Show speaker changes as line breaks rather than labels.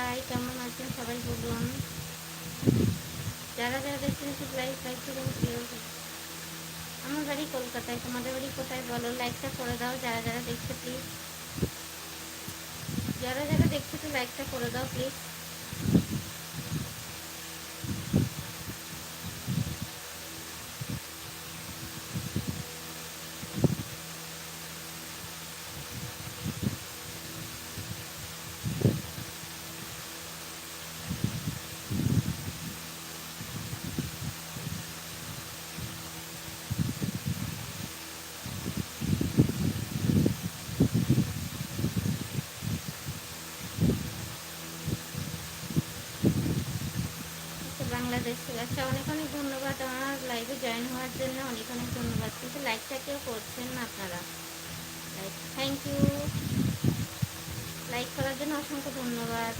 High, কেমন আছেন সবাই বলুন। যারা যারা দেখছেন একটু লাইক করুন প্লিজ। আমার বাড়ি কলকাতায়, তোমাদের বাড়ি কোথায় বলো? লাইকটা করে দাও যারা যারা দেখছে প্লিজ। যারা যারা দেখছে একটু লাইকটা করে দাও প্লিজ। বাংলাদেশ, আচ্ছা, অনেক অনেক ধন্যবাদ আমার লাইভে জয়েন হওয়ার জন্য, অনেক অনেক ধন্যবাদ। কিন্তু লাইকটা কেউ করছেন না আপনারা। লাইক, থ্যাংক ইউ, লাইক করার জন্য অসংখ্য ধন্যবাদ।